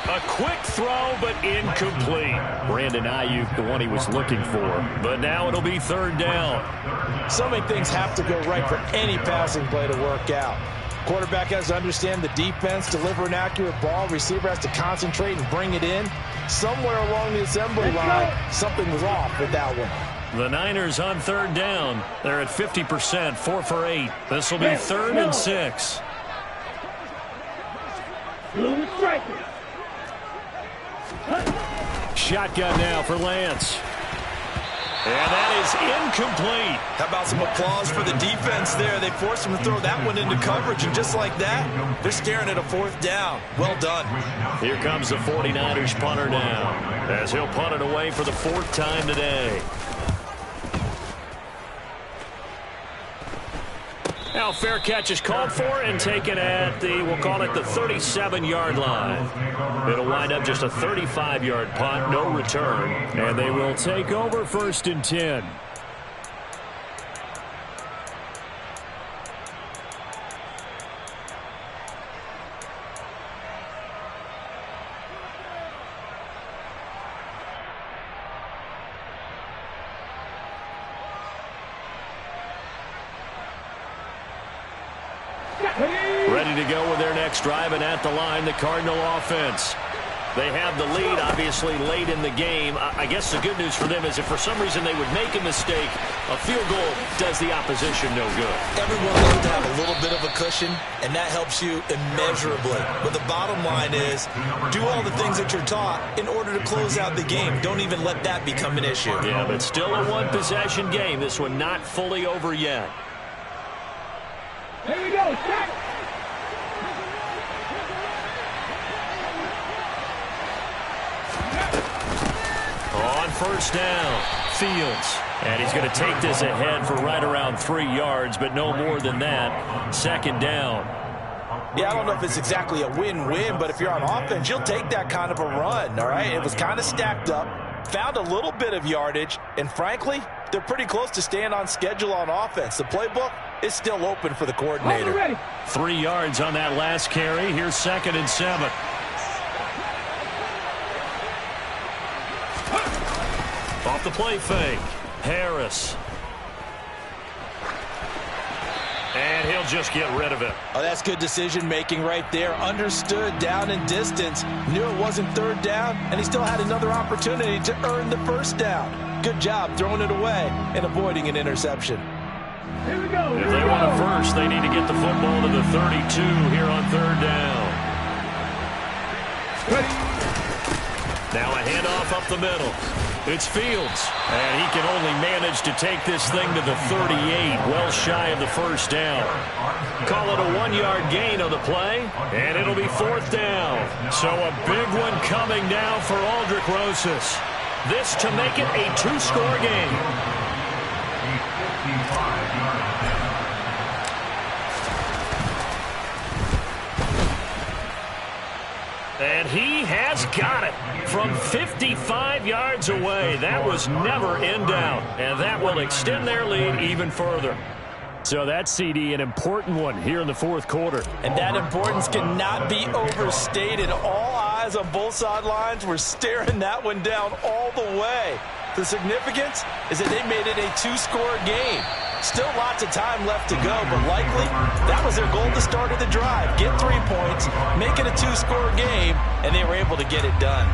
Speaker 3: A quick throw, but incomplete. Brandon Ayuk, the one he was looking for. But now it'll be 3rd down.
Speaker 4: So many things have to go right for any passing play to work out. Quarterback has to understand the defense, deliver an accurate ball. Receiver has to concentrate and bring it in. Somewhere along the assembly line, something was off with that one.
Speaker 3: The Niners on 3rd down. They're at 50%, 4 for 8. This will be 3rd and 6. Shotgun now for Lance. And that is incomplete.
Speaker 4: How about some applause for the defense there? They forced him to throw that one into coverage, and just like that, they're staring at a 4th down. Well done.
Speaker 3: Here comes the 49ers punter now, as he'll punt it away for the 4th time today. Now fair catch is called for and taken at the, we'll call it the 37-yard line. It'll wind up just a 35-yard punt, no return, and they will take over 1st and 10. Ready to go with their next drive, and at the line, the Cardinal offense. They have the lead, obviously, late in the game. I guess the good news for them is if for some reason they would make a mistake, a field goal does the opposition no good.
Speaker 4: Everyone loves to have a little bit of a cushion, and that helps you immeasurably. But the bottom line is, do all the things that you're taught in order to close out the game. Don't even let that become an issue.
Speaker 3: Yeah, but still a one-possession game. This one not fully over yet.
Speaker 6: Here we go, check.
Speaker 3: On 1st down, Fields. And he's going to take this ahead for right around 3 yards, but no more than that. 2nd down.
Speaker 4: Yeah, I don't know if it's exactly a win-win, but if you're on offense, you'll take that kind of a run, all right? It was kind of stacked up, found a little bit of yardage, and frankly, they're pretty close to staying on schedule on offense. The playbook is still open for the coordinator.
Speaker 3: 3 yards on that last carry. Here's 2nd and 7. Off the play fake. Harris. And he'll just get rid of it.
Speaker 4: Oh, that's good decision-making right there. Understood down and distance. Knew it wasn't 3rd down, and he still had another opportunity to earn the 1st down. Good job throwing it away and avoiding an interception.
Speaker 6: Here we go.
Speaker 3: If they want a first, they need to get the football to the 32 here on 3rd down. Now a handoff up the middle. It's Fields, and he can only manage to take this thing to the 38, well shy of the 1st down. Call it a 1-yard gain on the play, and it'll be 4th down. So a big one coming now for Aldrick Rosas. This to make it a 2-score game. And he has got it from 55 yards away. That was never in doubt, and that will extend their lead even further. So that, CD, an important one here in the 4th quarter.
Speaker 4: And that importance cannot be overstated. All eyes on both sidelines were staring that one down all the way. The significance is that they made it a two-score game. Still lots of time left to go, but likely that was their goal at the start of the drive. Get 3 points, make it a two-score game, and they were able to get it done.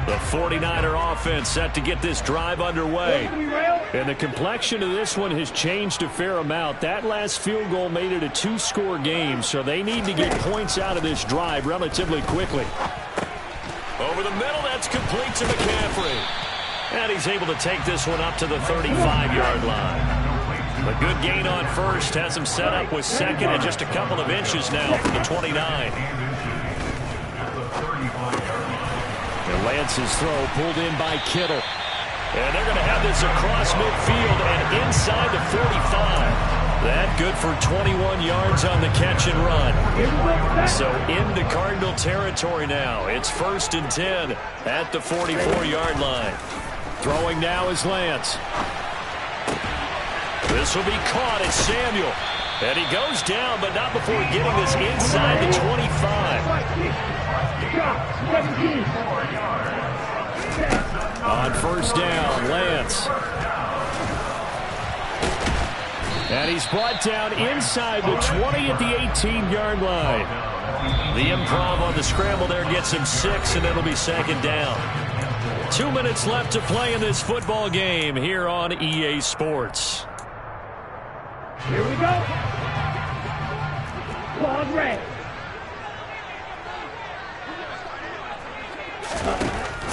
Speaker 3: The 49er offense set to get this drive underway. And the complexion of this one has changed a fair amount. That last field goal made it a two-score game, so they need to get points out of this drive relatively quickly. Over the middle, that's complete to McCaffrey. And he's able to take this one up to the 35-yard line. A good gain on first has him set up with second and just a couple of inches now from the 29. And Lance's throw pulled in by Kittle. And they're going to have this across midfield and inside the 45. That good for 21 yards on the catch and run. So into Cardinal territory now. It's 1st and 10 at the 44-yard line. Throwing now is Lance. This will be caught. It's Samuel. And he goes down, but not before getting this inside the 25. On first down, Lance. And he's brought down inside the 20 at the 18-yard line. The improv on the scramble there gets him 6, and it'll be 2nd down. 2 minutes left to play in this football game here on EA Sports.
Speaker 6: Here we go. Claude Ray.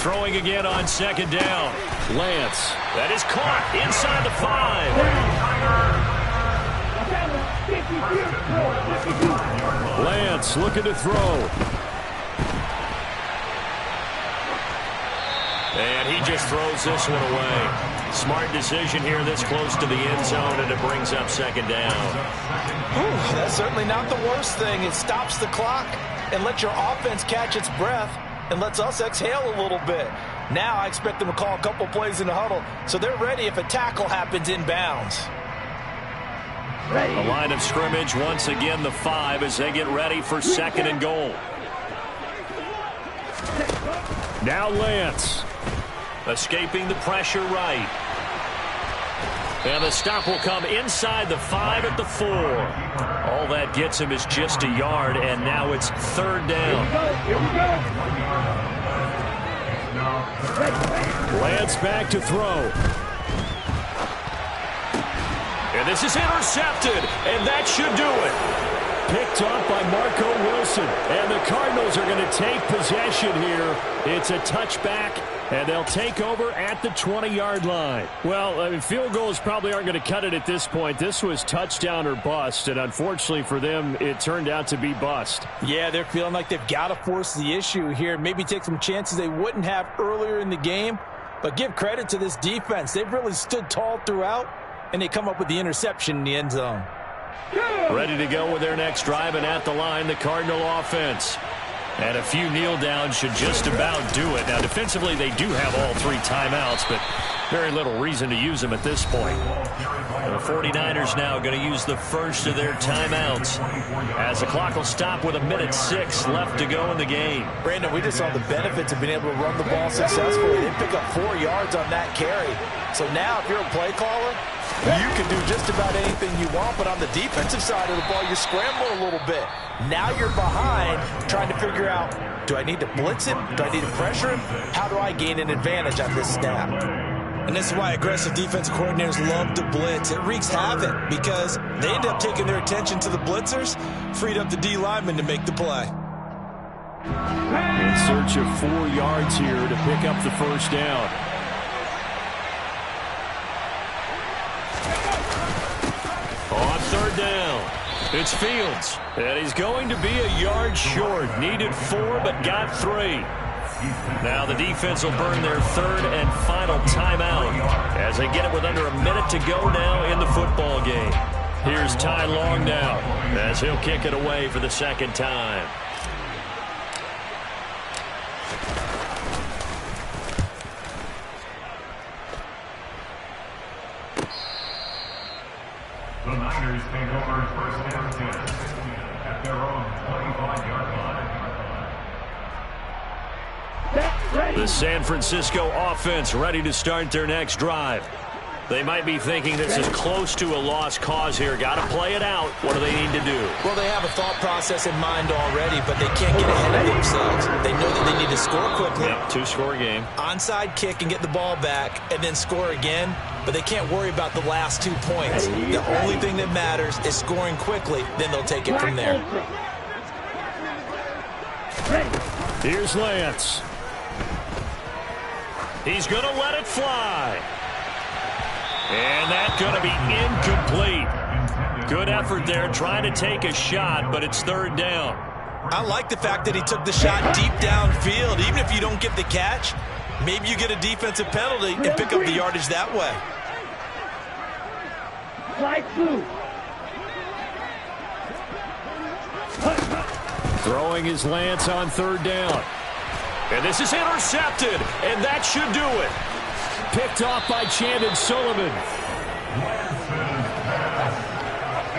Speaker 3: Throwing again on 2nd down. Lance. That is caught inside the 5. Lance looking to throw. And he just throws this one away. Smart decision here this close to the end zone, and it brings up 2nd down.
Speaker 4: That's certainly not the worst thing. It stops the clock and lets your offense catch its breath and lets us exhale a little bit. Now I expect them to call a couple plays in the huddle, so they're ready if a tackle happens inbounds.
Speaker 3: The line of scrimmage, once again the 5 as they get ready for 2nd and goal. Now Lance. Escaping the pressure right. And the stop will come inside the 5 at the 4. All that gets him is just a yard, and now it's 3rd down.
Speaker 6: Here we go.
Speaker 3: Lance back to throw. And this is intercepted, and that should do it. Picked up by Marco Wilson, and the Cardinals are going to take possession here. It's a touchback, and they'll take over at the 20-yard line. Well, I mean, field goals probably aren't going to cut it at this point. This was touchdown or bust, and unfortunately for them, it turned out to be bust.
Speaker 4: Yeah, they're feeling like they've got to force the issue here. Maybe take some chances they wouldn't have earlier in the game. But give credit to this defense. They've really stood tall throughout, and they come up with the interception in the end zone.
Speaker 3: Ready to go with their next drive, and at the line, the Cardinal offense. And a few kneel downs should just about do it. Now, defensively, they do have all 3 timeouts, but very little reason to use them at this point. The 49ers now going to use the first of their timeouts as the clock will stop with 1:06 left to go in the game.
Speaker 4: Brandon, we just saw the benefits of being able to run the ball successfully. They pick up 4 yards on that carry. So now, if you're a play caller, you can do just about anything you want, but on the defensive side of the ball, you scramble a little bit. Now you're behind, trying to figure out, do I need to blitz him? Do I need to pressure him? How do I gain an advantage on this snap? And this is why aggressive defensive coordinators love to blitz. It wreaks havoc because they end up taking their attention to the blitzers, freed up the D lineman to make the play.
Speaker 3: In search of 4 yards here to pick up the first down. On 3rd down, it's Fields. And he's going to be a yard short. Needed 4, but got 3. Now the defense will burn their 3rd and final timeout as they get it with under a minute to go now in the football game. Here's Ty Long now as he'll kick it away for the 2nd time.
Speaker 7: The Niners take over 1st and 10 at
Speaker 3: The San Francisco offense ready to start their next drive. They might be thinking this is close to a lost cause here. Got to play it out. What do they need to do?
Speaker 4: Well, they have a thought process in mind already, but they can't get ahead of themselves. They know that they need to score quickly.
Speaker 3: Yep, two-score game.
Speaker 4: Onside kick and get the ball back and then score again, but they can't worry about the last 2 points. The only thing that matters is scoring quickly, then they'll take it from there.
Speaker 5: Here's Lance.
Speaker 3: He's going to let it fly. And that's going to be incomplete. Good effort there trying to take a shot, but it's third down.
Speaker 4: I like the fact that he took the shot deep downfield. Even if you don't get the catch, maybe you get a defensive penalty and pick up the yardage that way.
Speaker 6: Flag blue.
Speaker 5: Throwing his Lance on third down.
Speaker 3: And this is intercepted, and that should do it.
Speaker 5: Picked off by Chandon Sullivan.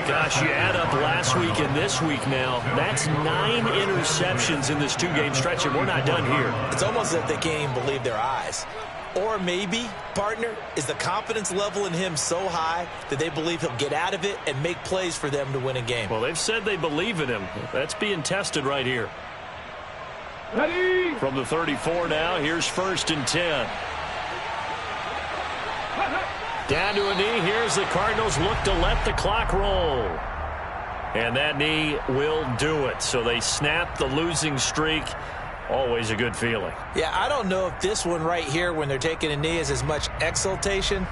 Speaker 3: Gosh, you add up last week and this week now. That's 9 interceptions in this 2-game stretch, and we're not done here.
Speaker 4: It's almost as if they can't even believe their eyes. Or maybe, partner, is the confidence level in him so high that they believe he'll get out of it and make plays for them to win a game.
Speaker 3: Well, they've said they believe in him. That's being tested right here.
Speaker 6: Ready?
Speaker 3: From the 34 now, here's 1st and 10. Down to a knee. Here's the Cardinals look to let the clock roll. And that knee will do it. So they snap the losing streak. Always a good feeling.
Speaker 4: Yeah, I don't know if this one right here when they're taking a knee is as much exultation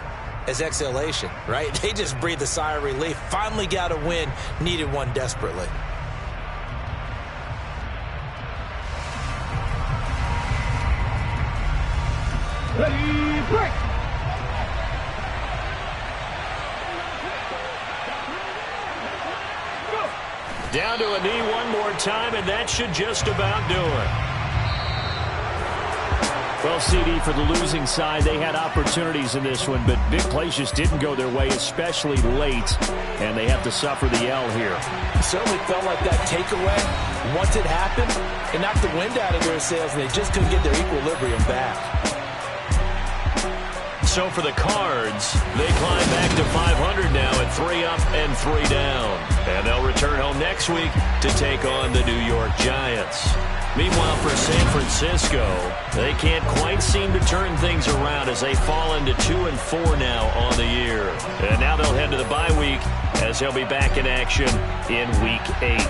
Speaker 4: as exhalation, right? They just breathe a sigh of relief. Finally got a win. Needed one desperately.
Speaker 6: Ready, break.
Speaker 3: Down to a knee one more time, and that should just about do it.
Speaker 5: Well, CD, for the losing side, they had opportunities in this one, but big plays just didn't go their way, especially late, and they have to suffer the L here.
Speaker 4: It certainly felt like that takeaway, once it happened, it knocked the wind out of their sails, and they just couldn't get their equilibrium back.
Speaker 3: So for the Cards, they climb back to 500 now at 3 up and 3 down. And they'll return home next week to take on the New York Giants. Meanwhile, for San Francisco, they can't quite seem to turn things around as they fall into 2-4 now on the year. And now they'll head to the bye week as they'll be back in action in Week 8.